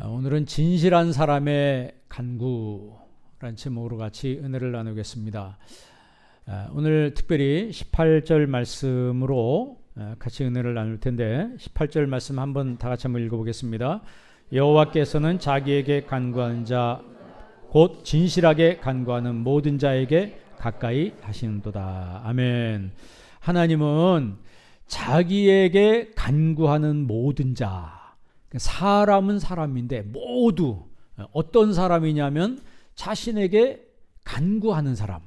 오늘은 진실한 사람의 간구라는 제목으로 같이 은혜를 나누겠습니다. 오늘 특별히 18절 말씀으로 같이 은혜를 나눌 텐데 18절 말씀 한번 다 같이 한번 읽어보겠습니다. 여호와께서는 자기에게 간구하는 자 곧 진실하게 간구하는 모든 자에게 가까이 하시는도다. 아멘. 하나님은 자기에게 간구하는 모든 자, 사람은 사람인데 모두 어떤 사람이냐면 자신에게 간구하는 사람,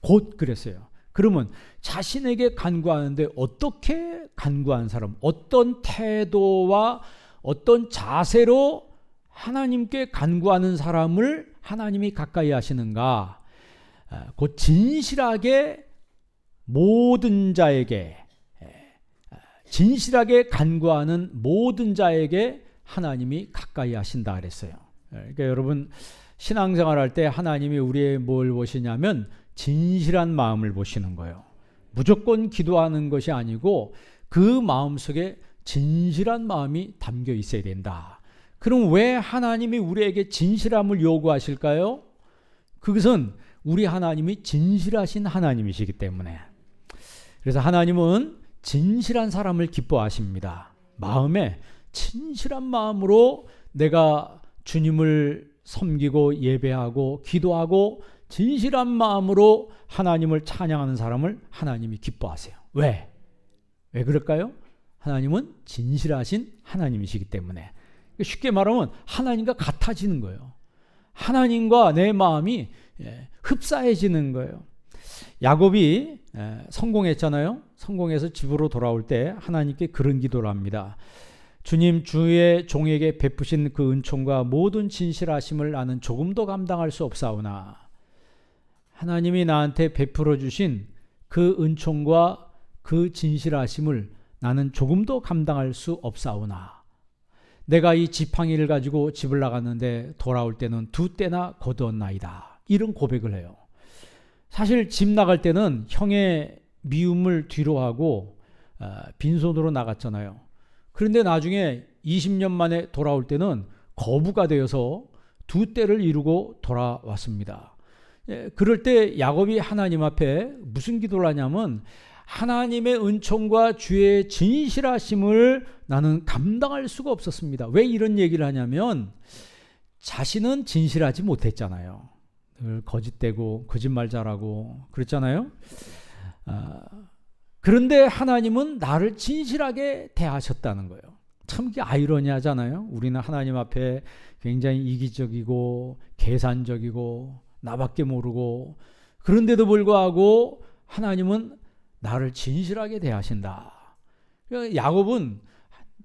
곧 그랬어요. 그러면 자신에게 간구하는데 어떻게 간구하는 사람, 어떤 태도와 어떤 자세로 하나님께 간구하는 사람을 하나님이 가까이 하시는가? 곧 진실하게 모든 자에게, 진실하게 간구하는 모든 자에게 하나님이 가까이 하신다 그랬어요. 그러니까 여러분 신앙생활 할 때 하나님이 우리의 뭘 보시냐면 진실한 마음을 보시는 거예요. 무조건 기도하는 것이 아니고 그 마음속에 진실한 마음이 담겨 있어야 된다. 그럼 왜 하나님이 우리에게 진실함을 요구하실까요? 그것은 우리 하나님이 진실하신 하나님이시기 때문에. 그래서 하나님은 진실한 사람을 기뻐하십니다. 마음에 진실한 마음으로 내가 주님을 섬기고 예배하고 기도하고 진실한 마음으로 하나님을 찬양하는 사람을 하나님이 기뻐하세요. 왜? 왜 그럴까요? 하나님은 진실하신 하나님이시기 때문에. 쉽게 말하면 하나님과 같아지는 거예요. 하나님과 내 마음이 흡사해지는 거예요. 야곱이 성공했잖아요. 성공해서 집으로 돌아올 때 하나님께 그런 기도를 합니다. 주님, 주의 종에게 베푸신 그 은총과 모든 진실하심을 나는 조금도 감당할 수 없사오나 하나님이 나한테 베풀어 주신 그 은총과 그 진실하심을 나는 조금도 감당할 수 없사오나 내가 이 지팡이를 가지고 집을 나갔는데 돌아올 때는 2때나 거두었나이다. 이런 고백을 해요. 사실 집 나갈 때는 형의 미움을 뒤로 하고 빈손으로 나갔잖아요. 그런데 나중에 20년 만에 돌아올 때는 거부가 되어서 2때를 이루고 돌아왔습니다. 그럴 때 야곱이 하나님 앞에 무슨 기도를 하냐면 하나님의 은총과 주의 진실하심을 나는 감당할 수가 없었습니다. 왜 이런 얘기를 하냐면 자신은 진실하지 못했잖아요. 늘 거짓되고 거짓말 잘하고 그랬잖아요. 그런데 하나님은 나를 진실하게 대하셨다는 거예요. 참 이게 아이러니하잖아요. 우리는 하나님 앞에 굉장히 이기적이고 계산적이고 나밖에 모르고 그런데도 불구하고 하나님은 나를 진실하게 대하신다. 야곱은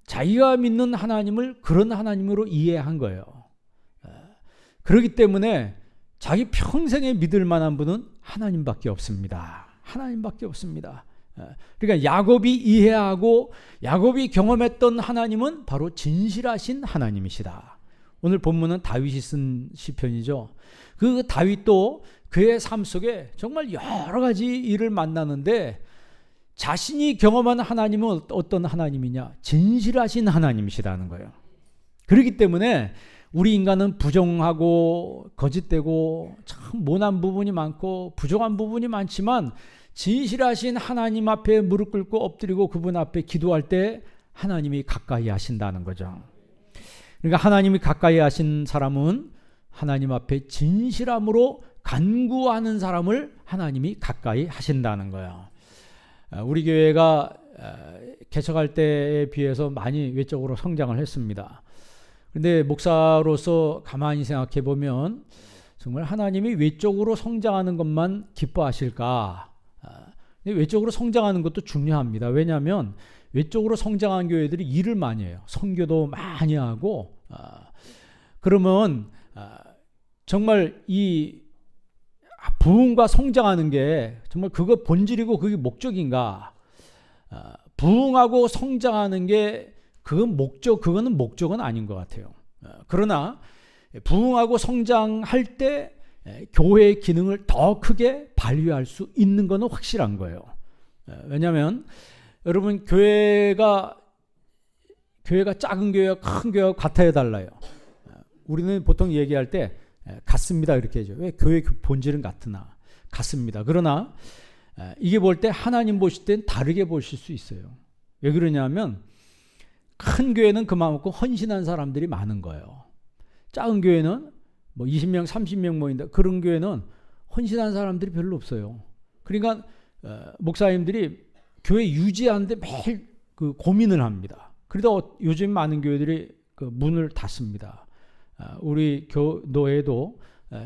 자기가 믿는 하나님을 그런 하나님으로 이해한 거예요. 그렇기 때문에 자기 평생에 믿을 만한 분은 하나님밖에 없습니다. 하나님밖에 없습니다. 그러니까 야곱이 이해하고 야곱이 경험했던 하나님은 바로 진실하신 하나님이시다. 오늘 본문은 다윗이 쓴 시편이죠. 그 다윗도 그의 삶 속에 정말 여러 가지 일을 만나는데 자신이 경험한 하나님은 어떤 하나님이냐? 진실하신 하나님이시라는 거예요. 그렇기 때문에 우리 인간은 부정하고 거짓되고 참 모난 부분이 많고 부족한 부분이 많지만 진실하신 하나님 앞에 무릎 꿇고 엎드리고 그분 앞에 기도할 때 하나님이 가까이 하신다는 거죠. 그러니까 하나님이 가까이 하신 사람은 하나님 앞에 진실함으로 간구하는 사람을 하나님이 가까이 하신다는 거예요. 우리 교회가 개척할 때에 비해서 많이 외적으로 성장을 했습니다. 그런데 목사로서 가만히 생각해 보면 정말 하나님이 외적으로 성장하는 것만 기뻐하실까? 외적으로 성장하는 것도 중요합니다. 왜냐하면 외적으로 성장한 교회들이 일을 많이 해요. 선교도 많이 하고 그러면 정말 이 부흥과 성장하는 게 정말 그거 본질이고 그게 목적인가? 부흥하고 성장하는 게 그거는 목적은 아닌 것 같아요. 그러나 부흥하고 성장할 때 교회의 기능을 더 크게 발휘할 수 있는 것은 확실한 거예요. 왜냐하면 여러분 교회가 작은 교회와 큰 교회와 같아야 달라요. 우리는 보통 얘기할 때 같습니다 이렇게 하죠. 왜? 교회 본질은 같으나 같습니다. 그러나 이게 볼 때 하나님 보실 땐 다르게 보실 수 있어요. 왜 그러냐면 큰 교회는 그만큼 헌신한 사람들이 많은 거예요. 작은 교회는 뭐 20명, 30명 모인다. 그런 교회는 헌신한 사람들이 별로 없어요. 그러니까 목사님들이 교회 유지하는데 매일 그 고민을 합니다. 그래도 요즘 많은 교회들이 그 문을 닫습니다. 우리 교노에도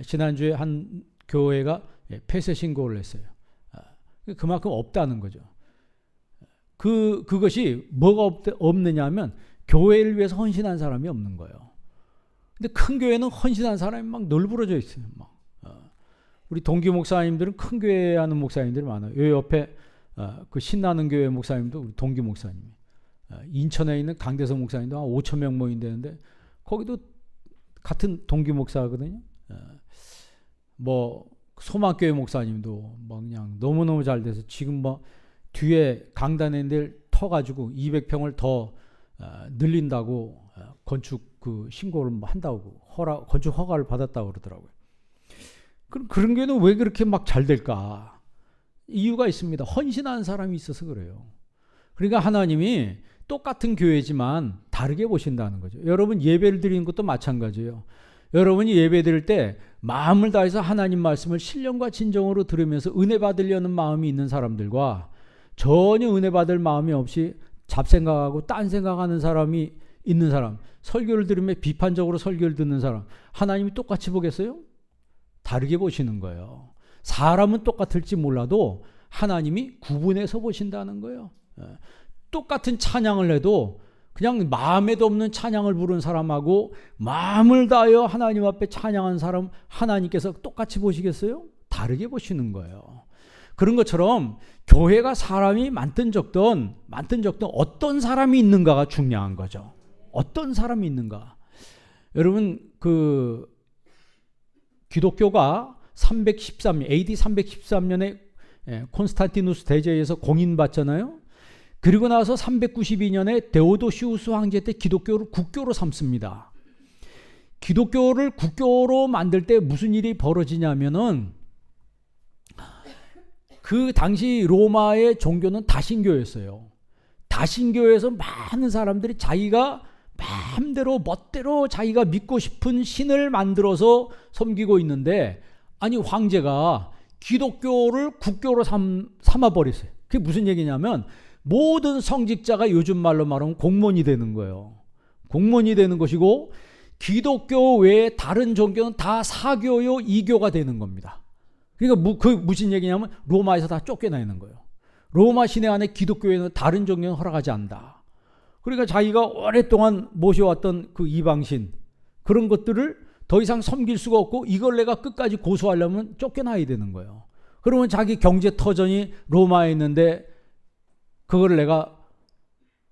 지난주에 한 교회가 폐쇄 신고를 했어요. 그만큼 없다는 거죠. 그것이 뭐가 없느냐 하면 교회를 위해서 헌신한 사람이 없는 거예요. 근데 큰 교회는 헌신한 사람이 막 널브러져 있어요. 막. 우리 동기 목사님들은 큰 교회 하는 목사님들이 많아요. 요 옆에 그 신나는 교회 목사님도 우리 동기 목사님. 인천에 있는 강대성 목사님도 한 5천 명 모인다는데 거기도 같은 동기 목사거든요. 뭐 소망교회 목사님도 막 그냥 너무너무 잘 돼서 지금 뭐 뒤에 강단에들 터가지고 200평을 더 늘린다고 건축 그 신고를 한다고 건축 허가를 받았다고 그러더라고요. 그럼 그런 교회는 왜 그렇게 막 잘 될까? 이유가 있습니다. 헌신한 사람이 있어서 그래요. 그러니까 하나님이 똑같은 교회지만 다르게 보신다는 거죠. 여러분 예배를 드리는 것도 마찬가지예요. 여러분이 예배 드릴 때 마음을 다해서 하나님 말씀을 신령과 진정으로 들으면서 은혜 받으려는 마음이 있는 사람들과 전혀 은혜 받을 마음이 없이 잡생각하고 딴 생각하는 사람이 있는 사람, 설교를 들으면 비판적으로 설교를 듣는 사람, 하나님이 똑같이 보겠어요? 다르게 보시는 거예요. 사람은 똑같을지 몰라도 하나님이 구분해서 보신다는 거예요. 똑같은 찬양을 해도 그냥 마음에도 없는 찬양을 부른 사람하고 마음을 다하여 하나님 앞에 찬양한 사람 하나님께서 똑같이 보시겠어요? 다르게 보시는 거예요. 그런 것처럼 교회가 사람이 많든 적든 어떤 사람이 있는가가 중요한 거죠. 어떤 사람이 있는가. 여러분 그 기독교가 313년 AD 313년에 콘스탄티누스 대제에서 공인받잖아요. 그리고 나서 392년에 데오도시우스 황제 때 기독교를 국교로 삼습니다. 기독교를 국교로 만들 때 무슨 일이 벌어지냐면은 그 당시 로마의 종교는 다신교였어요. 다신교에서 많은 사람들이 자기가 마음대로 멋대로 자기가 믿고 싶은 신을 만들어서 섬기고 있는데 아니 황제가 기독교를 국교로 삼아버렸어요. 그게 무슨 얘기냐면 모든 성직자가 요즘 말로 말하면 공무원이 되는 거예요. 공무원이 되는 것이고 기독교 외에 다른 종교는 다 사교요 이교가 되는 겁니다. 그러니까 그 무슨 얘기냐면 로마에서 다 쫓겨나 있는 거예요. 로마 시내 안에 기독교에는 다른 종교는 허락하지 않는다. 그러니까 자기가 오랫동안 모셔왔던 그 이방신 그런 것들을 더 이상 섬길 수가 없고 이걸 내가 끝까지 고수하려면 쫓겨나야 되는 거예요. 그러면 자기 경제 터전이 로마에 있는데 그걸 내가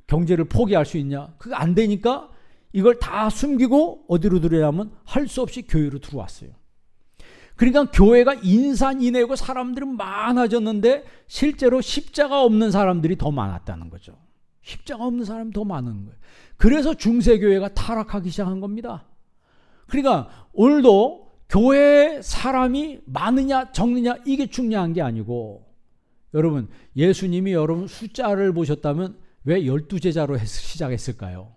경제를 포기할 수 있냐? 그게 안 되니까 이걸 다 숨기고 어디로 들어야면 할 수 없이 교회로 들어왔어요. 그러니까 교회가 인산인해고 사람들이 많아졌는데 실제로 십자가 없는 사람들이 더 많았다는 거죠. 십자가 없는 사람이 더 많은 거예요. 그래서 중세교회가 타락하기 시작한 겁니다. 그러니까 오늘도 교회에 사람이 많으냐 적느냐 이게 중요한 게 아니고 여러분 예수님이 여러분 숫자를 보셨다면 왜 12제자로 시작했을까요?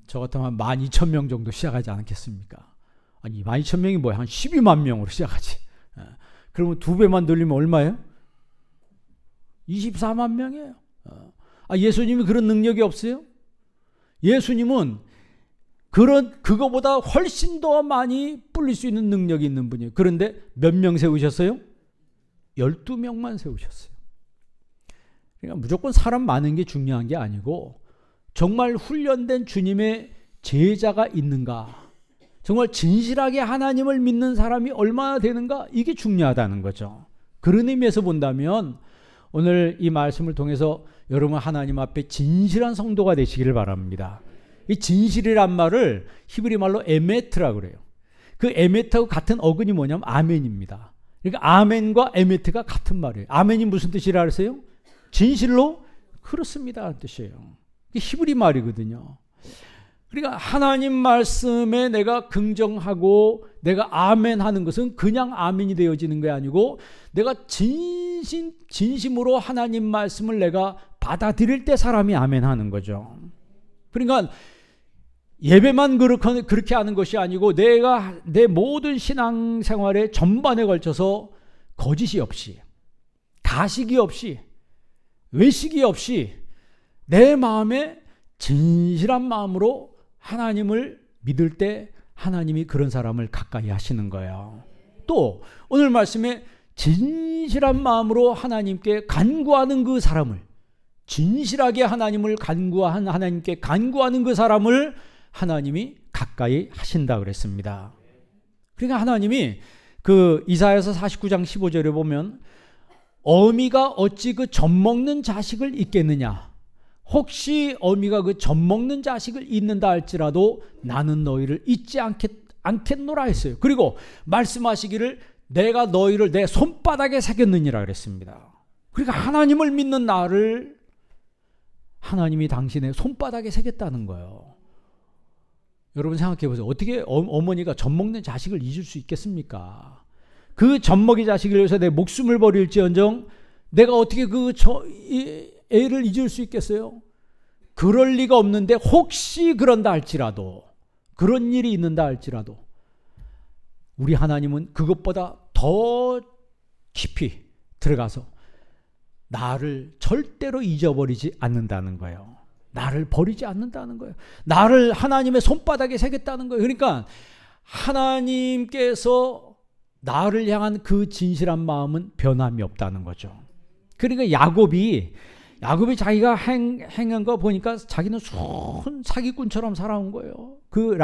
저 같으면 한 12,000명 정도 시작하지 않겠습니까? 아니 12,000명이 뭐야? 한 12만 명으로 시작하지. 그러면 2배만 늘리면 얼마예요? 24만 명이에요. 예수님이 그런 능력이 없어요? 예수님은 그거보다 훨씬 더 많이 불릴 수 있는 능력이 있는 분이에요. 그런데 몇 명 세우셨어요? 12명만 세우셨어요. 그러니까 무조건 사람 많은 게 중요한 게 아니고 정말 훈련된 주님의 제자가 있는가, 정말 진실하게 하나님을 믿는 사람이 얼마나 되는가, 이게 중요하다는 거죠. 그런 의미에서 본다면 오늘 이 말씀을 통해서 여러분 하나님 앞에 진실한 성도가 되시기를 바랍니다. 이 진실이란 말을 히브리 말로 에메트라고 그래요. 그 에메트하고 같은 어근이 뭐냐면 아멘입니다. 그러니까 아멘과 에메트가 같은 말이에요. 아멘이 무슨 뜻이라 그랬어요? 진실로 그렇습니다 뜻이에요. 이게 히브리 말이거든요. 그러니까 하나님 말씀에 내가 긍정하고 내가 아멘 하는 것은 그냥 아멘이 되어지는 게 아니고 내가 진심으로 하나님 말씀을 내가 받아들일 때 사람이 아멘 하는 거죠. 그러니까 예배만 그렇게 하는 것이 아니고 내가 내 모든 신앙생활의 전반에 걸쳐서 거짓이 없이, 가식이 없이, 외식이 없이 내 마음에 진실한 마음으로 하나님을 믿을 때 하나님이 그런 사람을 가까이 하시는 거예요. 또 오늘 말씀에 진실한 마음으로 하나님께 간구하는 그 사람을, 진실하게 하나님을 하나님께 간구하는 그 사람을 하나님이 가까이 하신다 그랬습니다. 그러니까 하나님이 그 이사야서 49장 15절에 보면 어미가 어찌 그 젖먹는 자식을 잊겠느냐, 혹시 어미가 그 젖먹는 자식을 잊는다 할지라도 나는 너희를 잊지 않겠노라 했어요. 그리고 말씀하시기를 내가 너희를 내 손바닥에 새겼느니라 그랬습니다. 그러니까 하나님을 믿는 나를 하나님이 당신의 손바닥에 새겼다는 거예요. 여러분 생각해 보세요. 어떻게 어머니가 젖먹는 자식을 잊을 수 있겠습니까? 그 젖먹이 자식을 위해서 내 목숨을 버릴지언정 내가 어떻게 애를 잊을 수 있겠어요? 그럴 리가 없는데 혹시 그런다 할지라도, 그런 일이 있는다 할지라도 우리 하나님은 그것보다 더 깊이 들어가서 나를 절대로 잊어버리지 않는다는 거예요. 나를 버리지 않는다는 거예요. 나를 하나님의 손바닥에 새겼다는 거예요. 그러니까 하나님께서 나를 향한 그 진실한 마음은 변함이 없다는 거죠. 그러니까 야곱이 자기가 행한 거 보니까 자기는 순 사기꾼처럼 살아온 거예요. 그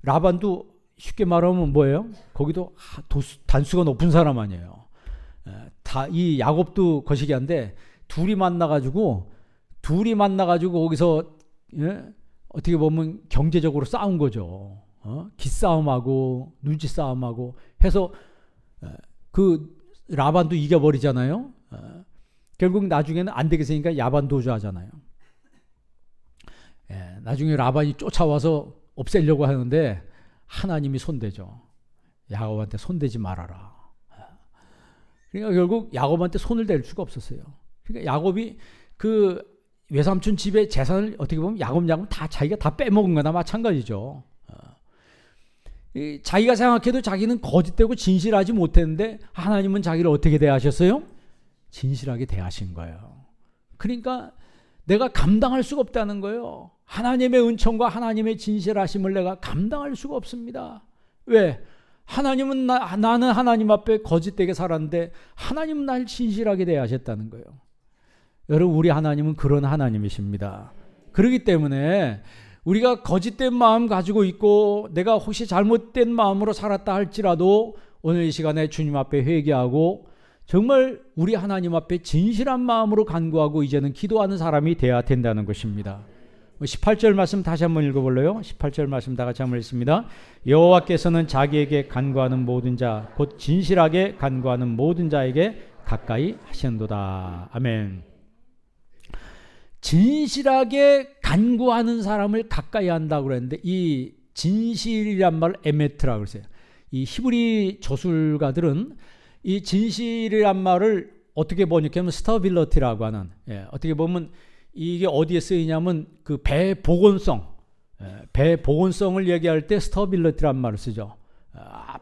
라반도 쉽게 말하면 뭐예요? 거기도 단수가 높은 사람 아니에요. 이 야곱도 거시기한데 둘이 만나가지고 거기서 어떻게 보면 경제적으로 싸운 거죠. 기싸움하고 눈치싸움하고 해서 그 라반도 이겨버리잖아요. 결국 나중에는 안 되겠으니까 야반 도주하잖아요. 나중에 라반이 쫓아와서 없애려고 하는데 하나님이 손대죠. 야곱한테 손대지 말아라. 그러니까 결국 야곱한테 손을 댈 수가 없었어요. 그러니까 야곱이 그 외삼촌 집의 재산을 어떻게 보면 야곱야곱 다 자기가 다 빼먹은 거나 마찬가지죠. 자기가 생각해도 자기는 거짓되고 진실하지 못했는데 하나님은 자기를 어떻게 대하셨어요? 진실하게 대하신 거예요. 그러니까 내가 감당할 수가 없다는 거예요. 하나님의 은총과 하나님의 진실하심을 내가 감당할 수가 없습니다. 왜? 하나님은 나는 하나님 앞에 거짓되게 살았는데 하나님은 날 진실하게 대하셨다는 거예요. 여러분, 우리 하나님은 그런 하나님이십니다. 그렇기 때문에 우리가 거짓된 마음 가지고 있고 내가 혹시 잘못된 마음으로 살았다 할지라도 오늘 이 시간에 주님 앞에 회개하고 정말 우리 하나님 앞에 진실한 마음으로 간구하고 이제는 기도하는 사람이 되어야 된다는 것입니다. 18절 말씀 다시 한번 읽어볼래요? 18절 말씀 다 같이 한번 읽습니다. 여호와께서는 자기에게 간구하는 모든 자 곧 진실하게 간구하는 모든 자에게 가까이 하시는도다. 아멘. 진실하게 간구하는 사람을 가까이 한다고 그랬는데 이 진실이란 말을 에메트라고 그랬어요. 이 히브리 저술가들은 이 진실이란 말을 어떻게 번역하면 스타빌러티라고 하는, 어떻게 보면 이게 어디에 쓰이냐면 그 배 복원성, 배 복원성을 얘기할 때 스타빌러티란 말을 쓰죠.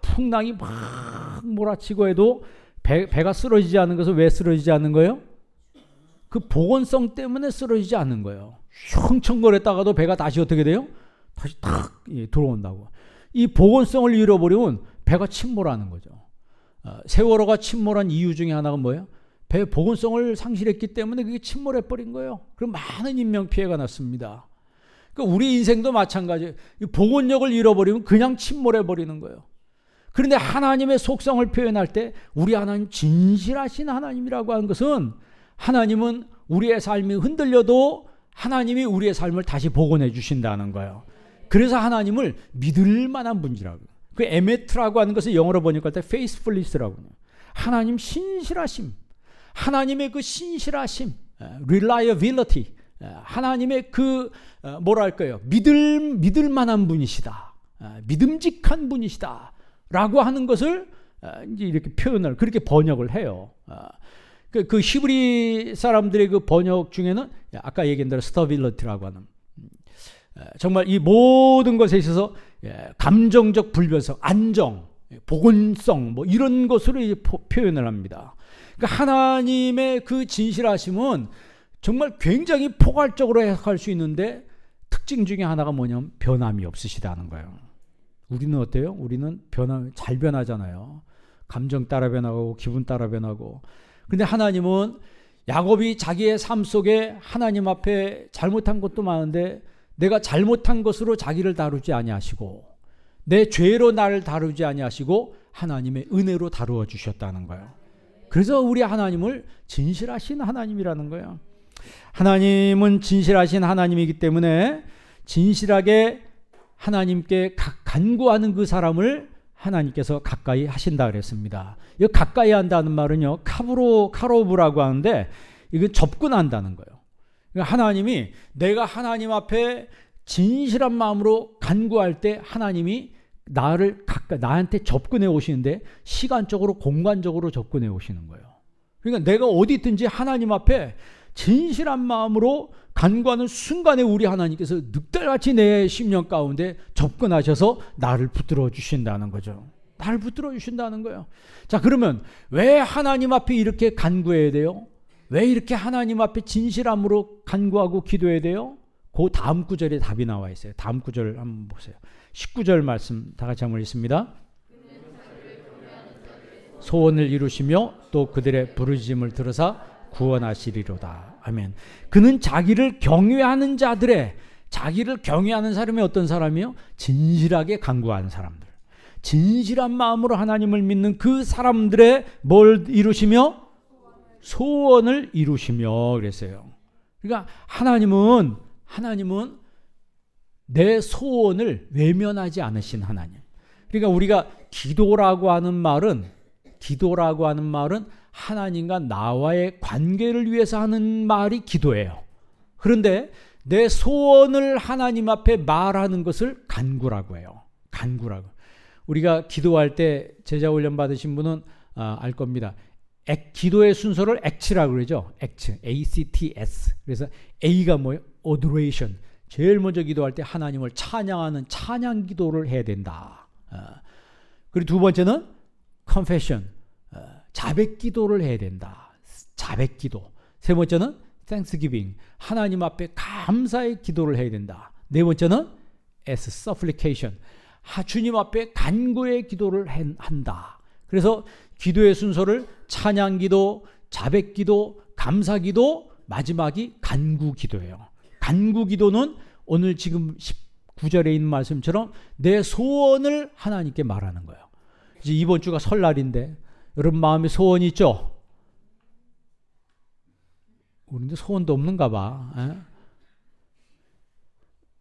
풍랑이 막 몰아치고 해도 배가 쓰러지지 않는 것은 왜 쓰러지지 않는 거예요? 그 복원성 때문에 쓰러지지 않는 거예요. 흉청거렸다가도 배가 다시 어떻게 돼요? 다시 탁 들어온다고. 이 복원성을 잃어버리면 배가 침몰하는 거죠. 세월호가 침몰한 이유 중에 하나가 뭐예요? 배 복원성을 상실했기 때문에 그게 침몰해버린 거예요. 그럼 많은 인명피해가 났습니다. 그러니까 우리 인생도 마찬가지예요. 이 복원력을 잃어버리면 그냥 침몰해버리는 거예요. 그런데 하나님의 속성을 표현할 때 우리 하나님 진실하신 하나님이라고 하는 것은 하나님은 우리의 삶이 흔들려도 하나님이 우리의 삶을 다시 복원해 주신다는 거예요. 그래서 하나님을 믿을 만한 분이라고. 그 에메트라고 하는 것을 영어로 번역할 때 faithfulness라고 해요. 하나님 신실하심, 하나님의 그 신실하심, reliability, 하나님의 그 뭐랄까요, 믿을 만한 분이시다, 믿음직한 분이시다 라고 하는 것을 이제 이렇게 표현을, 그렇게 번역을 해요. 그 히브리 사람들의 그 번역 중에는 아까 얘기한 대로 스터빌러티라고 하는, 정말 이 모든 것에 있어서 감정적 불변성, 안정, 복원성 뭐 이런 것으로 표현을 합니다. 그러니까 하나님의 그 진실하심은 정말 굉장히 포괄적으로 해석할 수 있는데, 특징 중에 하나가 뭐냐면 변함이 없으시다는 거예요. 우리는 어때요? 우리는 잘 변하잖아요. 감정 따라 변하고 기분 따라 변하고. 근데 하나님은, 야곱이 자기의 삶 속에 하나님 앞에 잘못한 것도 많은데 내가 잘못한 것으로 자기를 다루지 아니하시고 내 죄로 나를 다루지 아니하시고 하나님의 은혜로 다루어 주셨다는 거예요. 그래서 우리 하나님을 진실하신 하나님이라는 거예요. 하나님은 진실하신 하나님이기 때문에 진실하게 하나님께 간구하는 그 사람을 하나님께서 가까이 하신다 그랬습니다. 이 가까이 한다는 말은요, 카로브라고 하는데 이건 접근한다는 거예요. 그러니까 하나님이, 내가 하나님 앞에 진실한 마음으로 간구할 때 하나님이 나한테 접근해 오시는데, 시간적으로 공간적으로 접근해 오시는 거예요. 그러니까 내가 어디 있든지 하나님 앞에 진실한 마음으로 간구하는 순간에 우리 하나님께서 늑대같이 내 심령 가운데 접근하셔서 나를 붙들어 주신다는 거죠. 나를 붙들어 주신다는 거예요. 자, 그러면 왜 하나님 앞에 이렇게 간구해야 돼요? 왜 이렇게 하나님 앞에 진실함으로 간구하고 기도해야 돼요? 그 다음 구절에 답이 나와 있어요. 다음 구절 한번 보세요. 19절 말씀 다 같이 한번 읽습니다. 소원을 이루시며 또 그들의 부르짖음을 들으사 구원하시리로다. 아멘. 그는 자기를 경외하는 자기를 경외하는 사람이 어떤 사람이요? 진실하게 간구하는 사람들, 진실한 마음으로 하나님을 믿는 그 사람들의 뭘 이루시며? 소원을 이루시며 그랬어요. 그러니까 하나님은 내 소원을 외면하지 않으신 하나님. 그러니까 우리가 기도라고 하는 말은 하나님과 나와의 관계를 위해서 하는 말이 기도예요. 그런데 내 소원을 하나님 앞에 말하는 것을 간구라고 해요. 간구라고. 우리가 기도할 때 제자 훈련 받으신 분은 알 겁니다. 기도의 순서를 ACT라고 그러죠. ACT, A-C-T-S. 그래서 A가 뭐예요? Adoration. 제일 먼저 기도할 때 하나님을 찬양하는 찬양 기도를 해야 된다. 그리고 두 번째는 Confession. 자백 기도를 해야 된다. 자백 기도. 세 번째는 Thanksgiving. 하나님 앞에 감사의 기도를 해야 된다. 네 번째는 as supplication. 주님 앞에 간구의 기도를 한다. 그래서 기도의 순서를 찬양 기도, 자백 기도, 감사 기도, 마지막이 간구 기도예요. 간구 기도는 오늘 지금 19절에 있는 말씀처럼 내 소원을 하나님께 말하는 거예요. 이제 이번 주가 설날인데 여러분 마음에 소원이 있죠? 우리는 소원도 없는가 봐.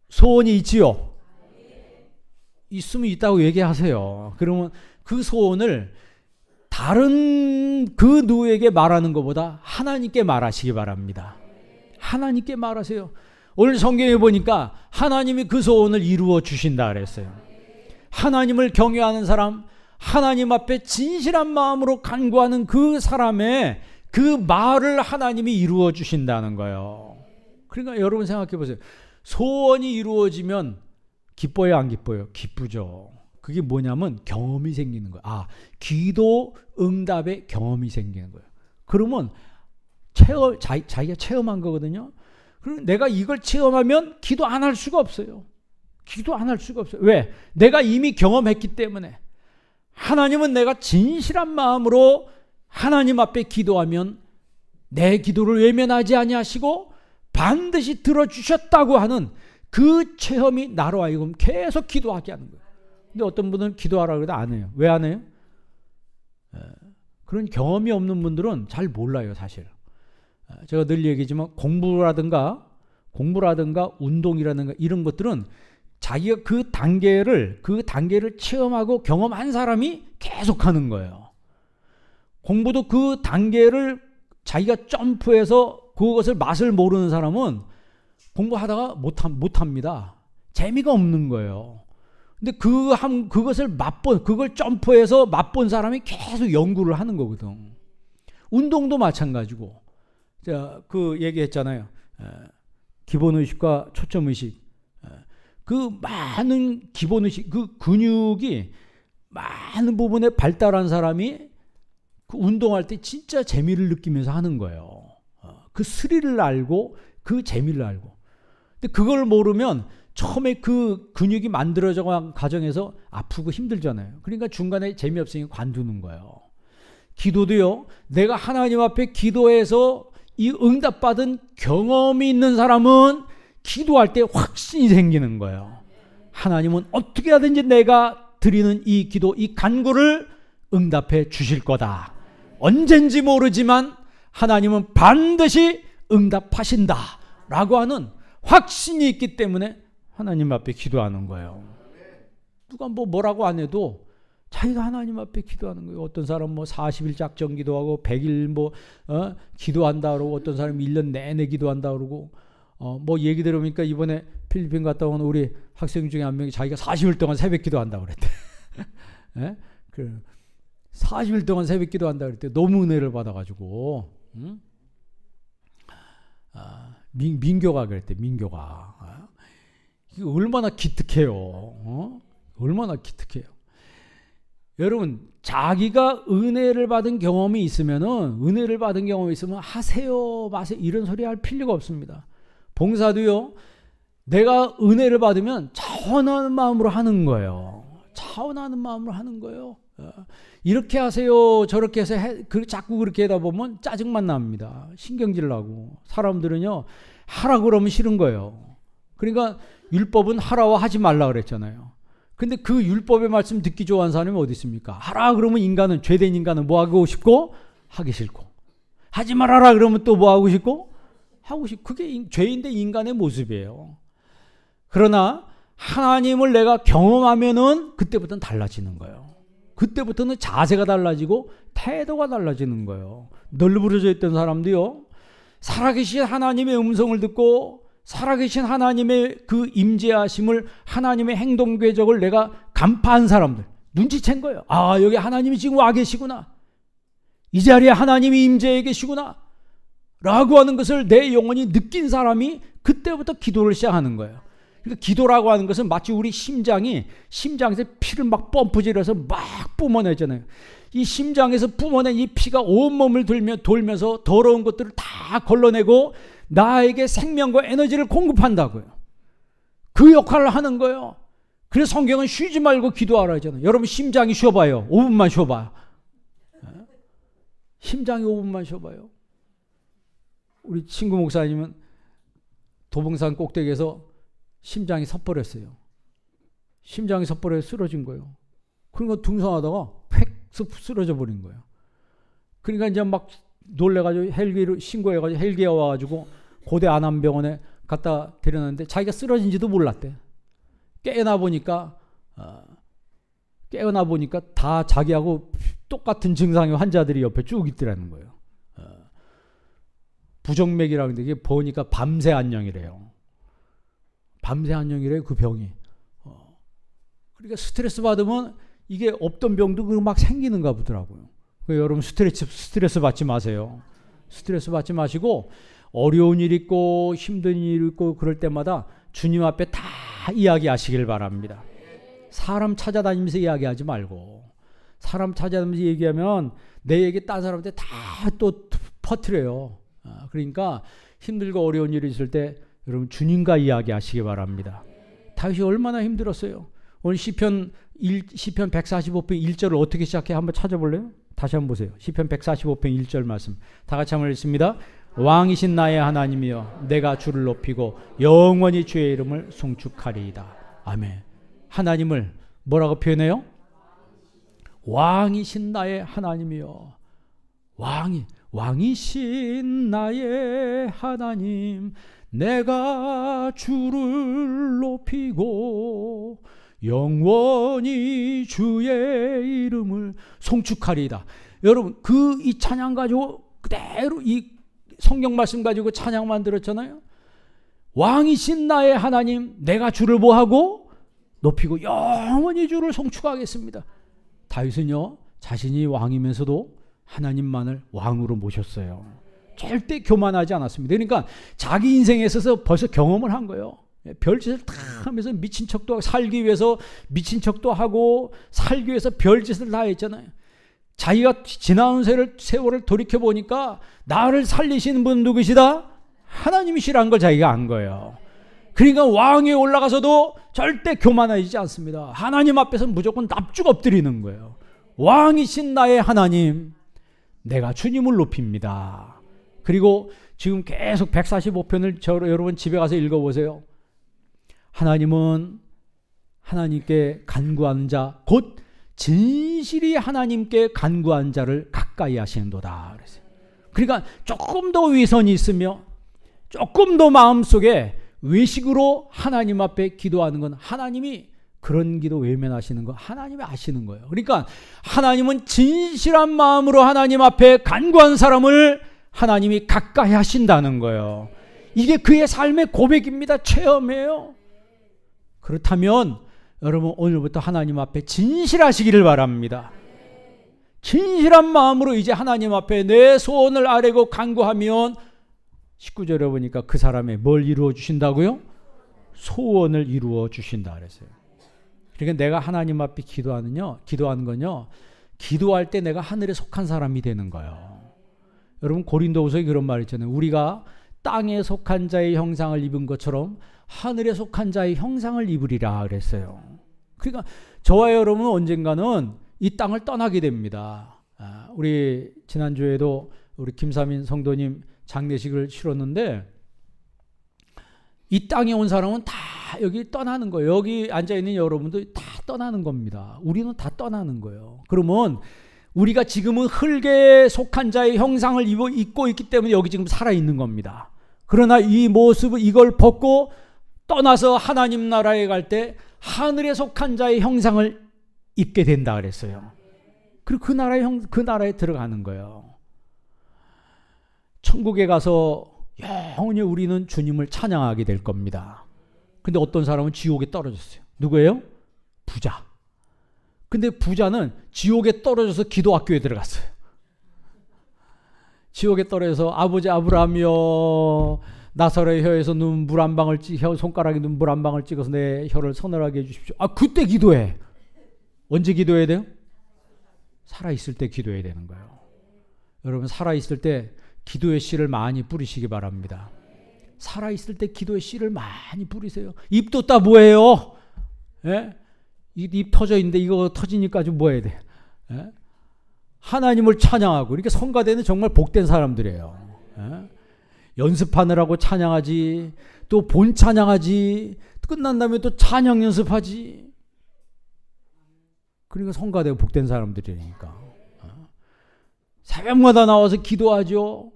소원이 있지요? 있으면 있다고 얘기하세요. 그러면 그 소원을 다른 그 누구에게 말하는 것보다 하나님께 말하시기 바랍니다. 하나님께 말하세요. 오늘 성경에 보니까 하나님이 그 소원을 이루어 주신다 그랬어요. 하나님을 경외하는 사람, 하나님 앞에 진실한 마음으로 간구하는 그 사람의 그 말을 하나님이 이루어 주신다는 거예요. 그러니까 여러분 생각해 보세요. 소원이 이루어지면 기뻐요, 안 기뻐요? 기쁘죠. 그게 뭐냐면 경험이 생기는 거예요. 기도 응답의 경험이 생기는 거예요. 그러면 자기가 체험한 거거든요. 그럼 내가 이걸 체험하면 기도 안 할 수가 없어요. 기도 안 할 수가 없어요. 왜? 내가 이미 경험했기 때문에. 하나님은 내가 진실한 마음으로 하나님 앞에 기도하면 내 기도를 외면하지 아니하시고 반드시 들어주셨다고 하는 그 체험이 나로 하여금 계속 기도하게 하는 거예요. 근데 어떤 분은 기도하라고 해도 안 해요. 왜 안 해요? 그런 경험이 없는 분들은 잘 몰라요, 사실. 제가 늘 얘기하지만 공부라든가 운동이라든가 이런 것들은 자기가 그 단계를 체험하고 경험한 사람이 계속 하는 거예요. 공부도 그 단계를 자기가 점프해서 그것을 맛을 모르는 사람은 공부하다가 못합니다. 재미가 없는 거예요. 근데 그것을 그걸 점프해서 맛본 사람이 계속 연구를 하는 거거든. 운동도 마찬가지고. 제가 그 얘기했잖아요. 기본의식과 초점의식. 그 많은 기본의식, 그 근육이 많은 부분에 발달한 사람이 그 운동할 때 진짜 재미를 느끼면서 하는 거예요. 그 스릴을 알고 그 재미를 알고. 근데 그걸 모르면 처음에 그 근육이 만들어져간 과정에서 아프고 힘들잖아요. 그러니까 중간에 재미없으니까 관두는 거예요. 기도도요. 내가 하나님 앞에 기도해서 이 응답받은 경험이 있는 사람은 기도할 때 확신이 생기는 거예요. 하나님은 어떻게 하든지 내가 드리는 이 기도, 이 간구를 응답해 주실 거다. 언젠지 모르지만 하나님은 반드시 응답하신다 라고 하는 확신이 있기 때문에 하나님 앞에 기도하는 거예요. 누가 뭐라고 안 해도 자기가 하나님 앞에 기도하는 거예요. 어떤 사람 40일 작정 기도하고 100일 기도한다 그러고, 어떤 사람이 1년 내내 기도한다 그러고, 얘기 들으니까 이번에 필리핀 갔다 온 우리 학생 중에 한 명이 자기가 40일 동안 새벽 기도한다 그랬대. 예? 40일 동안 새벽 기도한다 그랬대. 너무 은혜를 받아가지고. 민교가 그랬대. 민교가. 이게 얼마나 기특해요. 얼마나 기특해요. 여러분, 자기가 은혜를 받은 경험이 있으면 하세요 마세요 이런 소리 할 필요가 없습니다. 봉사도요, 내가 은혜를 받으면 차원하는 마음으로 하는 거예요. 차원하는 마음으로 하는 거예요. 이렇게 하세요 저렇게 해서 자꾸 그렇게 하다 보면 짜증만 납니다. 신경질 나고. 사람들은요, 하라 그러면 싫은 거예요. 그러니까 율법은 하라와 하지 말라 그랬잖아요. 근데 그 율법의 말씀 듣기 좋아하는 사람이 어디 있습니까? 하라 그러면 죄된 인간은 뭐 하고 싶고? 하기 싫고. 하지 말아라 그러면 또 뭐 하고 싶고? 하고 싶고. 그게 죄인된 인간의 모습이에요. 그러나 하나님을 내가 경험하면은 그때부터는 달라지는 거예요. 그때부터는 자세가 달라지고 태도가 달라지는 거예요. 널브러져 있던 사람도요, 살아계신 하나님의 음성을 듣고 살아계신 하나님의 그 임재하심을, 하나님의 행동 궤적을 내가 간파한 사람들, 눈치챈 거예요. 아, 여기 하나님이 지금 와 계시구나. 이 자리에 하나님이 임재해 계시구나 라고 하는 것을 내 영혼이 느낀 사람이 그때부터 기도를 시작하는 거예요. 그러니까 기도라고 하는 것은 마치 우리 심장에서 피를 막 펌프질해서 막 뿜어내잖아요. 이 심장에서 뿜어낸 이 피가 온몸을 돌면서 더러운 것들을 다 걸러내고 나에게 생명과 에너지를 공급한다고요. 그 역할을 하는 거예요. 그래서 성경은 쉬지 말고 기도하라 하잖아요. 여러분, 심장이 쉬어봐요. 5분만 쉬어봐. 심장이 5분만 쉬어봐요. 우리 친구 목사님은 도봉산 꼭대기에서 심장이 섣버렸어요. 심장이 섣버려 쓰러진 거예요. 그러니까 등산하다가 팩 쓰러져 버린 거예요. 그러니까 이제 막 놀래가지고 헬기로 신고해가지고 헬기가 와가지고 고대 안암병원에 갖다 데려놨는데 자기가 쓰러진지도 몰랐대. 깨어나 보니까 다 자기하고 똑같은 증상의 환자들이 옆에 쭉 있더라는 거예요. 부정맥이라는 게 보니까 밤새 안녕이래요. 밤새 안녕이래요, 그 병이. 그러니까 스트레스 받으면 이게 없던 병도 막 생기는가 보더라고요. 여러분, 스트레스 받지 마세요. 스트레스 받지 마시고, 어려운 일 있고 힘든 일 있고 그럴 때마다 주님 앞에 다 이야기하시길 바랍니다. 사람 찾아다니면서 이야기하지 말고. 사람 찾아다니면서 얘기하면 내 얘기 딴 사람한테 다 또 퍼뜨려요. 그러니까 힘들고 어려운 일이 있을 때 여러분, 주님과 이야기하시기 바랍니다. 다윗이 얼마나 힘들었어요. 오늘 시편 145편 1절을 어떻게 시작해? 한번 찾아볼래요? 다시 한번 보세요. 시편 145편 1절 말씀 다 같이 한번 읽습니다. 왕이신 나의 하나님이여, 내가 주를 높이고 영원히 주의 이름을 송축하리이다. 아멘. 하나님을 뭐라고 표현해요? 왕이신 나의 하나님이여. 왕이신 나의 하나님, 내가 주를 높이고 영원히 주의 이름을 송축하리이다. 여러분, 이 찬양 가지고 그대로 이 성경 말씀 가지고 찬양 만들었잖아요. 왕이신 나의 하나님, 내가 주를 뭐하고 높이고 영원히 주를 송축하겠습니다. 다윗은요, 자신이 왕이면서도 하나님만을 왕으로 모셨어요. 절대 교만하지 않았습니다. 그러니까 자기 인생에 있어서 벌써 경험을 한 거예요. 별짓을 다 하면서 미친 척도 하고, 살기 위해서 미친 척도 하고, 살기 위해서 별짓을 다 했잖아요. 자기가 지나온 세월을 돌이켜보니까 나를 살리시는 분은 누구시다? 하나님이시라는 걸 자기가 안 거예요. 그러니까 왕위에 올라가서도 절대 교만하지 않습니다. 하나님 앞에서 무조건 납죽 엎드리는 거예요. 왕이신 나의 하나님, 내가 주님을 높입니다. 그리고 지금 계속 145편을 여러분 집에 가서 읽어보세요. 하나님은 하나님께 간구하는 자, 곧 진실이 하나님께 간구한 자를 가까이 하시는도다. 그러니까 조금 더 위선이 있으며 조금 더 마음속에 외식으로 하나님 앞에 기도하는 건 하나님이 그런 기도 외면하시는 거 하나님이 아시는 거예요. 그러니까 하나님은 진실한 마음으로 하나님 앞에 간구한 사람을 하나님이 가까이 하신다는 거예요. 이게 그의 삶의 고백입니다. 체험이에요. 그렇다면 여러분 오늘부터 하나님 앞에 진실하시기를 바랍니다. 진실한 마음으로 이제 하나님 앞에 내 소원을 아뢰고 간구하면 19절에 보니까 그 사람의 뭘 이루어 주신다고요? 소원을 이루어 주신다 그랬어요. 그러니까 내가 하나님 앞에 기도하는 건요, 기도할 때 내가 하늘에 속한 사람이 되는 거예요. 여러분 고린도후서에 그런 말 있잖아요. 우리가 땅에 속한 자의 형상을 입은 것처럼 하늘에 속한 자의 형상을 입으리라 그랬어요. 그러니까 저와 여러분은 언젠가는 이 땅을 떠나게 됩니다. 우리 지난주에도 우리 김사민 성도님 장례식을 치렀는데 이 땅에 온 사람은 다 여기 떠나는 거예요. 여기 앉아있는 여러분도 다 떠나는 겁니다. 우리는 다 떠나는 거예요. 그러면 우리가 지금은 흙에 속한 자의 형상을 입고 있기 때문에 여기 지금 살아있는 겁니다. 그러나 이 모습을 이걸 벗고 떠나서 하나님 나라에 갈 때 하늘에 속한 자의 형상을 입게 된다 그랬어요. 그리고 그 나라에 들어가는 거예요. 천국에 가서 영원히 우리는 주님을 찬양하게 될 겁니다. 근데 어떤 사람은 지옥에 떨어졌어요. 누구예요? 부자. 근데 부자는 지옥에 떨어져서 기도학교에 들어갔어요. 지옥에 떨어져서 아버지 아브라함이여 나사로의 혀에서 눈물 한 방울 손가락에 눈물 한 방울 찍어서 내 혀를 서늘하게 해주십시오. 그때 기도해. 언제 기도해야 돼요? 살아있을 때 기도해야 되는 거예요. 여러분 살아있을 때 기도의 씨를 많이 뿌리시기 바랍니다. 살아있을 때 기도의 씨를 많이 뿌리세요. 입도 따 뭐해요? 예? 입 터져 있는데 이거 터지니까 좀 뭐 해야 돼? 예? 하나님을 찬양하고 이렇게 성가대는 정말 복된 사람들이에요. 예? 연습하느라고 찬양하지, 또 본 찬양하지, 끝난 다음에 또 찬양 연습하지. 그러니까 성가대 복된 사람들이니까. 새벽마다 나와서 기도하죠.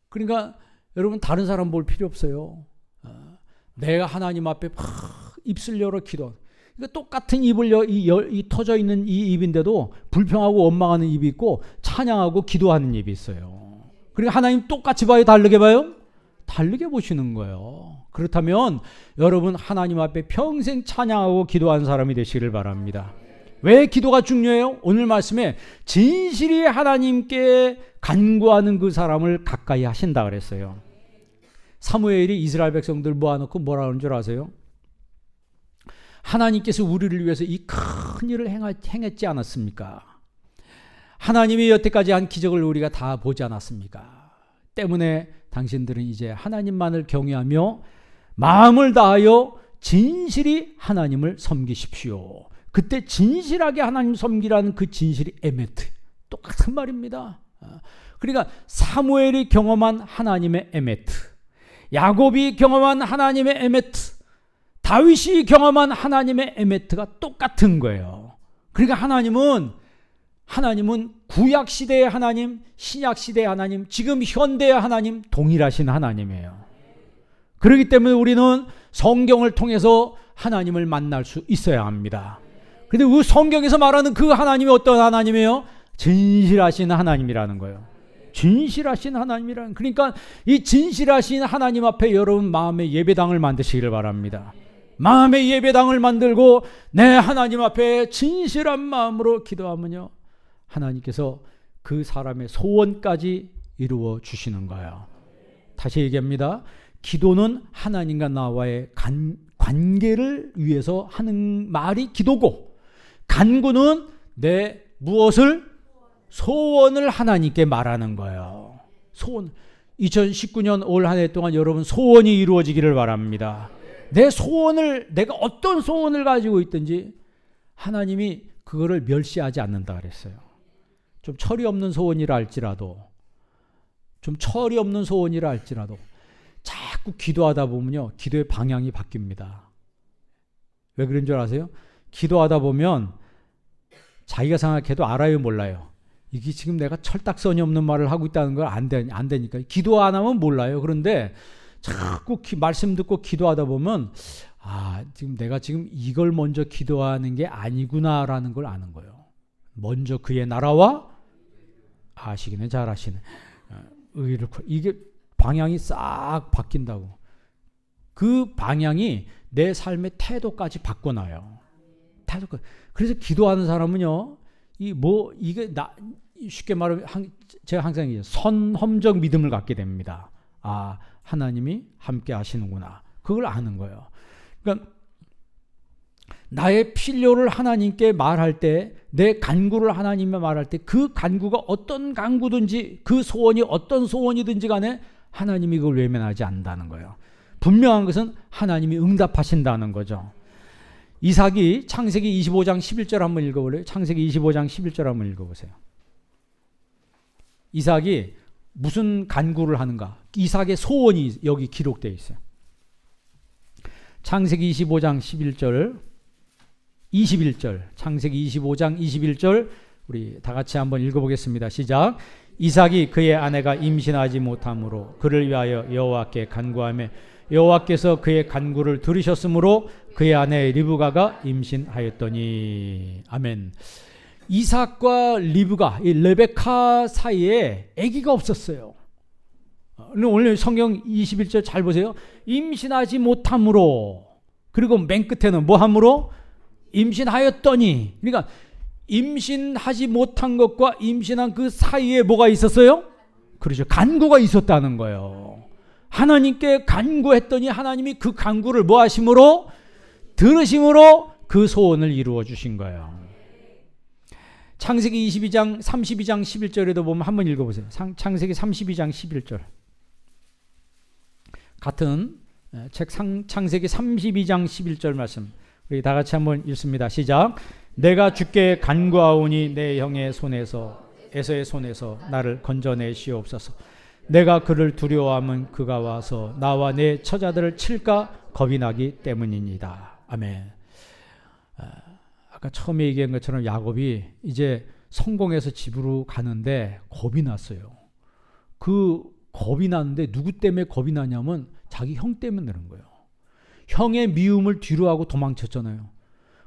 그러니까 여러분 다른 사람 볼 필요 없어요. 내가 하나님 앞에 입술 열어 기도. 그러니까 똑같은 입을 이 터져 있는 이 입인데도 불평하고 원망하는 입이 있고 찬양하고 기도하는 입이 있어요. 그러니까 하나님 똑같이 봐요? 다르게 봐요? 다르게 보시는 거예요. 그렇다면 여러분 하나님 앞에 평생 찬양하고 기도하는 사람이 되시기를 바랍니다. 왜 기도가 중요해요? 오늘 말씀에 진실이 하나님께 간구하는 그 사람을 가까이 하신다 그랬어요. 사무엘이 이스라엘 백성들 모아놓고 뭐라 그러는 줄 아세요? 하나님께서 우리를 위해서 이 큰 일을 행했지 않았습니까? 하나님이 여태까지 한 기적을 우리가 다 보지 않았습니까? 때문에 당신들은 이제 하나님만을 경외하며 마음을 다하여 진실이 하나님을 섬기십시오. 그때 진실하게 하나님 섬기라는 그 진실이 에메트. 똑같은 말입니다. 그러니까 사무엘이 경험한 하나님의 에메트, 야곱이 경험한 하나님의 에메트, 다윗이 경험한 하나님의 에메트가 똑같은 거예요. 그러니까 하나님은 구약시대의 하나님, 신약시대의 하나님, 지금 현대의 하나님 동일하신 하나님이에요. 그렇기 때문에 우리는 성경을 통해서 하나님을 만날 수 있어야 합니다. 그런데 그 성경에서 말하는 그 하나님이 어떤 하나님이에요? 진실하신 하나님이라는 거예요. 진실하신 하나님이라는, 그러니까 이 진실하신 하나님 앞에 여러분 마음의 예배당을 만드시기를 바랍니다. 마음의 예배당을 만들고 내 하나님 앞에 진실한 마음으로 기도하면요, 하나님께서 그 사람의 소원까지 이루어 주시는 거예요. 다시 얘기합니다. 기도는 하나님과 나와의 관계를 위해서 하는 말이 기도고, 간구는 내 무엇을? 소원을 하나님께 말하는 거예요. 소원. 2019년 올 한 해 동안 여러분 소원이 이루어지기를 바랍니다. 내 소원을, 내가 어떤 소원을 가지고 있든지 하나님이 그거를 멸시하지 않는다 그랬어요. 좀 철이 없는 소원이라 할지라도, 자꾸 기도하다 보면요, 기도의 방향이 바뀝니다. 왜 그런 줄 아세요? 기도하다 보면 자기가 생각해도 알아요, 몰라요? 이게 지금 내가 철딱선이 없는 말을 하고 있다는 걸 안 되니까. 기도 안 하면 몰라요. 그런데 자꾸 말씀 듣고 기도하다 보면, 지금 내가 지금 이걸 먼저 기도하는 게 아니구나라는 걸 아는 거예요. 먼저 그의 나라와, 아시기는 잘 아시네, 의를, 이게 방향이 싹 바뀐다고. 그 방향이 내 삶의 태도까지 바꿔놔요. 태도까지. 그래서 기도하는 사람은요, 이게 쉽게 말하면 제가 항상 얘기해요. 선험적 믿음을 갖게 됩니다. 하나님이 함께 하시는구나. 그걸 아는 거예요. 그러니까 나의 필요를 하나님께 말할 때, 내 간구를 하나님께 말할 때, 그 간구가 어떤 간구든지, 그 소원이 어떤 소원이든지 간에 하나님이 그걸 외면하지 않는다는 거예요. 분명한 것은 하나님이 응답하신다는 거죠. 이삭이 창세기 25장 11절 한번 읽어볼래요? 창세기 25장 11절 한번 읽어보세요. 이삭이 무슨 간구를 하는가? 이삭의 소원이 여기 기록되어 있어요. 창세기 25장 11절, 21절, 창세기 25장 21절 우리 다 같이 한번 읽어보겠습니다. 시작. 이삭이 그의 아내가 임신하지 못함으로 그를 위하여 여호와께 간구하며 여호와께서 그의 간구를 들으셨으므로 그의 아내 리브가가 임신하였더니. 아멘. 이삭과 리브가, 이 레베카 사이에 아기가 없었어요. 오늘 성경 21절 잘 보세요. 임신하지 못함으로, 그리고 맨 끝에는 뭐함으로? 임신하였더니. 그러니까 임신하지 못한 것과 임신한 그 사이에 뭐가 있었어요? 그렇죠. 간구가 있었다는 거예요. 하나님께 간구했더니 하나님이 그 간구를 뭐 하심으로? 들으심으로 그 소원을 이루어 주신 거예요. 창세기 32장 11절에도 보면 한번 읽어보세요. 창세기 32장 11절. 같은 책 창세기 32장 11절 말씀 우리 다 같이 한번 읽습니다. 시작. 내가 주께 간구하오니 내 형의 손에서, 에서의 손에서 나를 건져내시옵소서. 내가 그를 두려워하면 그가 와서 나와 내 처자들을 칠까 겁이 나기 때문입니다. 아멘. 아까 처음에 얘기한 것처럼 야곱이 이제 성공해서 집으로 가는데 겁이 났어요. 그 겁이 났는데 누구 때문에 겁이 나냐면 자기 형 때문에 그런 거예요. 형의 미움을 뒤로 하고 도망쳤잖아요.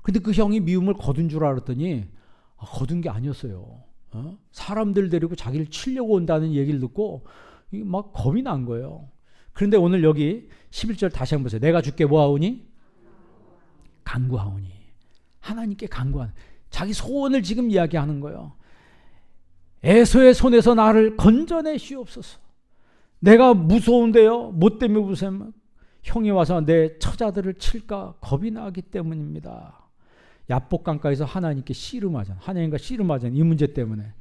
근데 그 형이 미움을 거둔 줄 알았더니 거둔 게 아니었어요. 사람들 데리고 자기를 치려고 온다는 얘기를 듣고 막 겁이 난 거예요. 그런데 오늘 여기 11절 다시 한번 보세요. 내가 주께 뭐하오니? 간구하오니. 하나님께 간구하는, 자기 소원을 지금 이야기하는 거예요. 에서의 손에서 나를 건져내시옵소서. 내가 무서운데요. 뭐 때문에 무서우면 형이 와서 내 처자들을 칠까 겁이 나기 때문입니다. 야복강가에서 하나님께 씨름하잖아. 하나님과 씨름하잖아. 이 문제 때문에.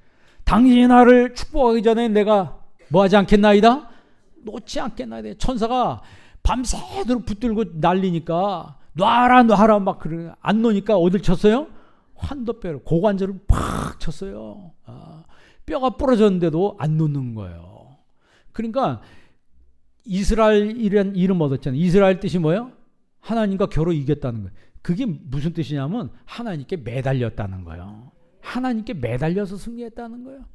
당신이 나를 축복하기 전에 내가 뭐하지 않겠나이다? 놓지 않겠나이다. 천사가 밤새도록 붙들고 날리니까 놔라 막 그래. 안 놓으니까 어딜 쳤어요? 환도뼈를, 고관절을 팍 쳤어요. 뼈가 부러졌는데도 안 놓는 거예요. 그러니까 이스라엘이라는 이름 얻었잖아요. 이스라엘 뜻이 뭐예요? 하나님과 겨루 이겼다는 거예요. 그게 무슨 뜻이냐면 하나님께 매달렸다는 거예요. 하나님께 매달려서 승리했다는 거예요.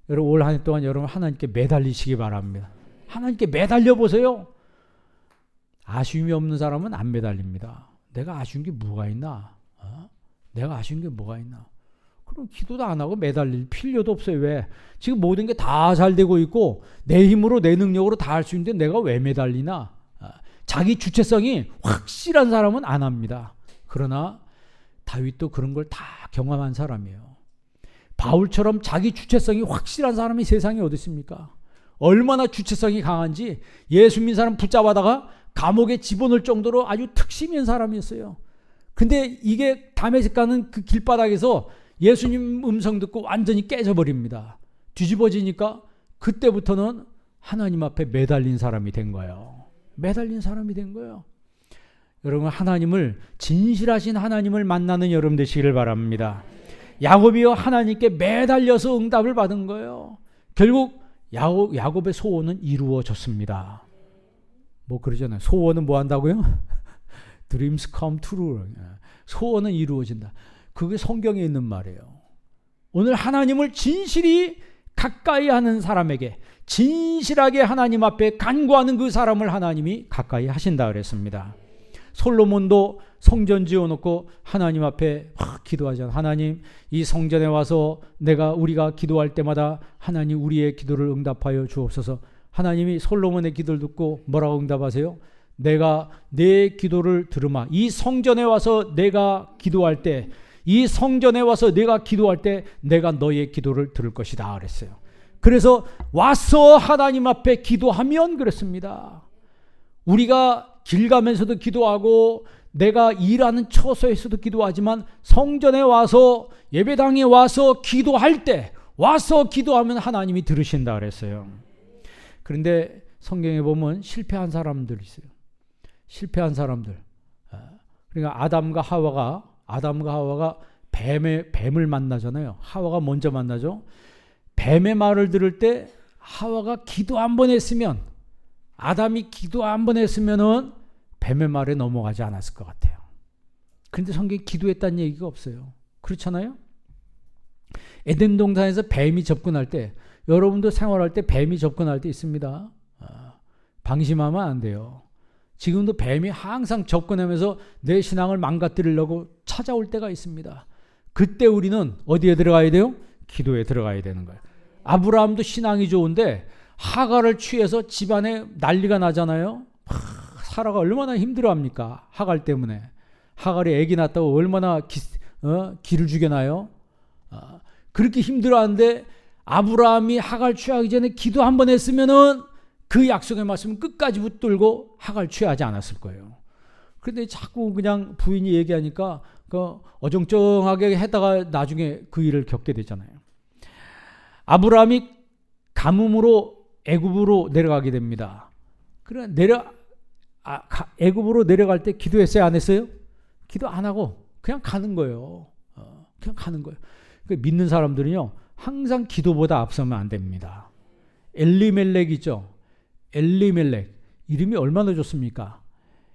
여러분 올 한 해 동안 여러분 하나님께 매달리시기 바랍니다. 하나님께 매달려 보세요. 아쉬움이 없는 사람은 안 매달립니다. 내가 아쉬운 게 뭐가 있나? 내가 아쉬운 게 뭐가 있나? 그럼 기도도 안 하고 매달릴 필요도 없어요. 왜? 지금 모든 게 다 잘 되고 있고 내 힘으로 내 능력으로 다 할 수 있는데 내가 왜 매달리나? 자기 주체성이 확실한 사람은 안 합니다. 그러나 다윗도 그런 걸 다 경험한 사람이에요. 바울처럼 자기 주체성이 확실한 사람이 세상에 어디 있습니까? 얼마나 주체성이 강한지 예수 믿는 사람 붙잡아다가 감옥에 집어넣을 정도로 아주 특심인 사람이었어요. 근데 이게 다메섹 가는 그 길바닥에서 예수님 음성 듣고 완전히 깨져버립니다. 뒤집어지니까 그때부터는 하나님 앞에 매달린 사람이 된 거예요. 매달린 사람이 된 거예요. 여러분, 하나님을, 진실하신 하나님을 만나는 여러분 되시기를 바랍니다. 야곱이요, 하나님께 매달려서 응답을 받은 거예요. 결국 야곱의 소원은 이루어졌습니다. 뭐 그러잖아요. 소원은 뭐 한다고요? Dreams come true. 소원은 이루어진다. 그게 성경에 있는 말이에요. 오늘 하나님을 진실이 가까이 하는 사람에게, 진실하게 하나님 앞에 간구하는 그 사람을 하나님이 가까이 하신다 그랬습니다. 솔로몬도 성전 지어놓고 하나님 앞에 기도하잖아요. 하나님, 이 성전에 와서 우리가 기도할 때마다 하나님 우리의 기도를 응답하여 주옵소서. 하나님이 솔로몬의 기도를 듣고 뭐라고 응답하세요? 내가 내 기도를 들으마. 이 성전에 와서 내가 기도할 때, 이 성전에 와서 내가 기도할 때 내가 너의 기도를 들을 것이다 그랬어요. 그래서 와서 하나님 앞에 기도하면 그랬습니다. 우리가 길 가면서도 기도하고 내가 일하는 처소에서도 기도하지만 성전에 와서, 예배당에 와서 기도할 때, 와서 기도하면 하나님이 들으신다 그랬어요. 그런데 성경에 보면 실패한 사람들 있어요. 실패한 사람들. 그러니까 아담과 하와가 뱀을 만나잖아요. 하와가 먼저 만나죠. 뱀의 말을 들을 때 하와가 기도 한 번 했으면, 아담이 기도 한 번 했으면은 뱀의 말에 넘어가지 않았을 것 같아요. 그런데 성경에 기도했다는 얘기가 없어요. 그렇잖아요? 에덴 동산에서 뱀이 접근할 때, 여러분도 생활할 때 뱀이 접근할 때 있습니다. 방심하면 안 돼요. 지금도 뱀이 항상 접근하면서 내 신앙을 망가뜨리려고 찾아올 때가 있습니다. 그때 우리는 어디에 들어가야 돼요? 기도에 들어가야 되는 거예요. 아브라함도 신앙이 좋은데 하갈을 취해서 집안에 난리가 나잖아요. 사라가 얼마나 힘들어합니까? 하갈 때문에. 하갈이 애기 낳았다고 얼마나 기를 죽여놔요. 그렇게 힘들어하는데 아브라함이 하갈 취하기 전에 기도 한 번 했으면은 그 약속의 말씀은 끝까지 붙들고 하갈 취하지 않았을 거예요. 그런데 자꾸 그냥 부인이 얘기하니까 어정쩡하게 했다가 나중에 그 일을 겪게 되잖아요. 아브라함이 가뭄으로 애굽으로 내려가게 됩니다. 그래 애굽으로 내려갈 때 기도했어요, 안 했어요? 기도 안 하고 그냥 가는 거예요. 그냥 가는 거예요. 믿는 사람들은요, 항상 기도보다 앞서면 안 됩니다. 엘리멜렉 있죠? 엘리멜렉. 이름이 얼마나 좋습니까?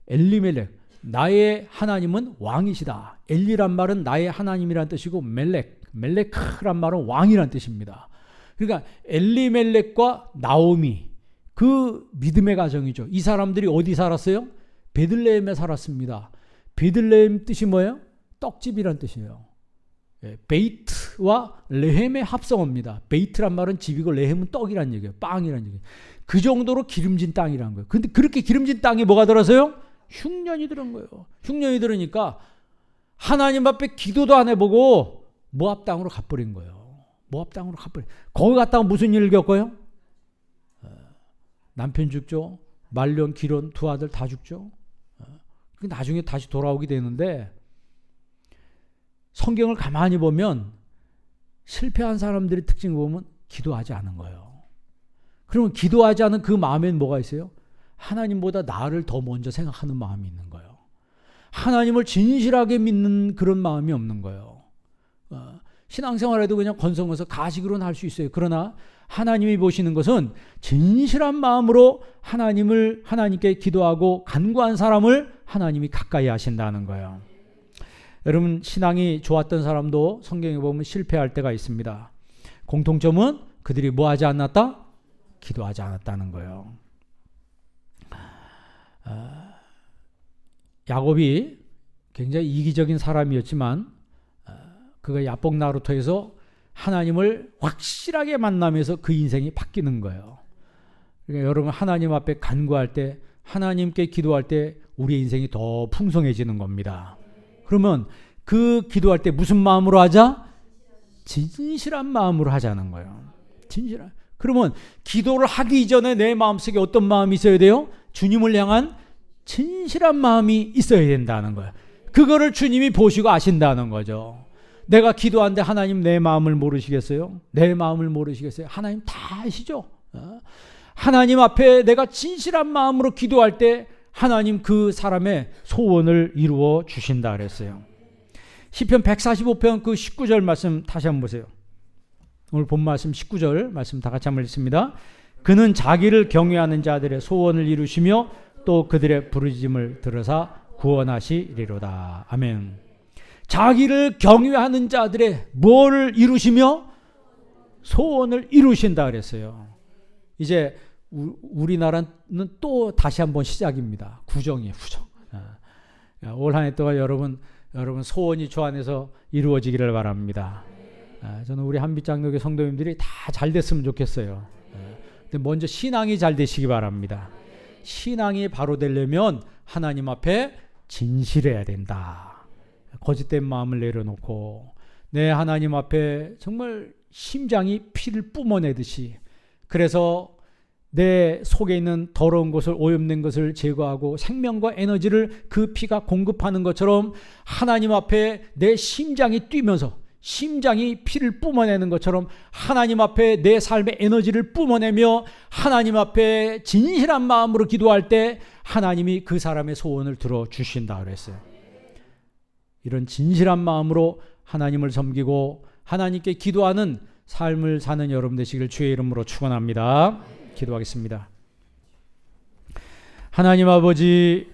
엘리멜렉. 나의 하나님은 왕이시다. 엘리란 말은 나의 하나님이란 뜻이고 멜렉란 말은 왕이란 뜻입니다. 그러니까 엘리멜렉과 나오미, 그 믿음의 가정이죠. 이 사람들이 어디 살았어요? 베들레헴에 살았습니다. 베들레헴 뜻이 뭐예요? 떡집이란 뜻이에요. 베이트와 레헴의 합성어입니다. 베이트란 말은 집이고 레헴은 떡이란 얘기예요. 빵이란 얘기예요. 그 정도로 기름진 땅이란 거예요. 근데 그렇게 기름진 땅에 뭐가 들어서요? 흉년이 들은 거예요. 흉년이 들으니까 하나님 앞에 기도도 안 해보고 모압 땅으로 가버린 거예요. 모압 땅으로 가버린. 거기 갔다가 무슨 일을 겪어요? 남편 죽죠. 말년, 기론 두 아들 다 죽죠. 나중에 다시 돌아오게 되는데, 성경을 가만히 보면 실패한 사람들의 특징을 보면 기도하지 않은 거예요. 그러면 기도하지 않은 그 마음엔 뭐가 있어요? 하나님보다 나를 더 먼저 생각하는 마음이 있는 거예요. 하나님을 진실하게 믿는 그런 마음이 없는 거예요. 신앙생활에도 그냥 건성해서 가식으로는 할 수 있어요. 그러나 하나님이 보시는 것은 진실한 마음으로 하나님께 기도하고 간구한 사람을 하나님이 가까이 하신다는 거예요. 여러분, 신앙이 좋았던 사람도 성경에 보면 실패할 때가 있습니다. 공통점은 그들이 뭐 하지 않았다? 기도하지 않았다는 거예요. 야곱이 굉장히 이기적인 사람이었지만 그거 야복 나루토에서 하나님을 확실하게 만나면서 그 인생이 바뀌는 거예요. 그러니까 여러분 하나님 앞에 간구할 때, 하나님께 기도할 때 우리의 인생이 더 풍성해지는 겁니다. 그러면 그 기도할 때 무슨 마음으로 하자? 진실한 마음으로 하자는 거예요. 진실한. 그러면 기도를 하기 이전에 내 마음속에 어떤 마음이 있어야 돼요? 주님을 향한 진실한 마음이 있어야 된다는 거예요. 그거를 주님이 보시고 아신다는 거죠. 내가 기도하는데 하나님 내 마음을 모르시겠어요? 내 마음을 모르시겠어요? 하나님 다 아시죠? 하나님 앞에 내가 진실한 마음으로 기도할 때 하나님 그 사람의 소원을 이루어 주신다 그랬어요. 시편 145편 그 19절 말씀 다시 한번 보세요. 오늘 본 말씀 19절 말씀 다 같이 한번 읽습니다. 그는 자기를 경외하는 자들의 소원을 이루시며 또 그들의 부르짖음을 들으사 구원하시리로다. 아멘. 자기를 경외하는 자들의 뭐를 이루시며 소원을 이루신다 그랬어요. 이제 우리나라는 또 다시 한번 시작입니다. 구정이에요, 구정. 올 한 해 동안 여러분 소원이 주 안에서 이루어지기를 바랍니다. 저는 우리 한빛장로교 성도님들이 다 잘 됐으면 좋겠어요. 근데 먼저 신앙이 잘 되시기 바랍니다. 신앙이 바로 되려면 하나님 앞에 진실해야 된다. 거짓된 마음을 내려놓고 내 하나님 앞에 정말 심장이 피를 뿜어내듯이, 그래서 내 속에 있는 더러운 것을, 오염된 것을 제거하고 생명과 에너지를 그 피가 공급하는 것처럼 하나님 앞에 내 심장이 뛰면서, 심장이 피를 뿜어내는 것처럼 하나님 앞에 내 삶의 에너지를 뿜어내며 하나님 앞에 진실한 마음으로 기도할 때 하나님이 그 사람의 소원을 들어주신다 그랬어요. 이런 진실한 마음으로 하나님을 섬기고 하나님께 기도하는 삶을 사는 여러분 되시길 주의 이름으로 축원합니다. 기도하겠습니다. 하나님 아버지,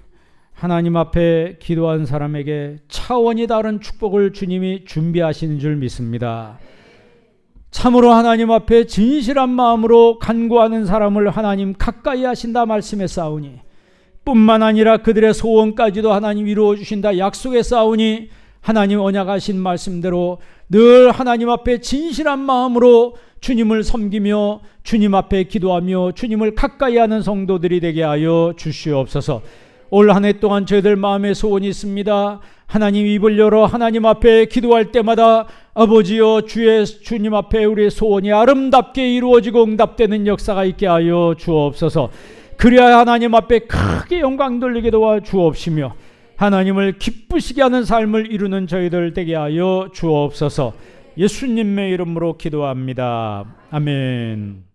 하나님 앞에 기도한 사람에게 차원이 다른 축복을 주님이 준비하신 줄 믿습니다. 참으로 하나님 앞에 진실한 마음으로 간구하는 사람을 하나님 가까이 하신다 말씀했사오니, 뿐만 아니라 그들의 소원까지도 하나님 이루어 주신다 약속했사오니, 하나님 언약하신 말씀대로 늘 하나님 앞에 진실한 마음으로 주님을 섬기며 주님 앞에 기도하며 주님을 가까이 하는 성도들이 되게 하여 주시옵소서. 올 한 해 동안 저희들 마음에 소원이 있습니다. 하나님 입을 열어 하나님 앞에 기도할 때마다 아버지여 주님 앞에 우리의 소원이 아름답게 이루어지고 응답되는 역사가 있게 하여 주옵소서. 그래야 하나님 앞에 크게 영광 돌리게 도와 주옵시며 하나님을 기쁘시게 하는 삶을 이루는 저희들 되게 하여 주옵소서. 예수님의 이름으로 기도합니다. 아멘.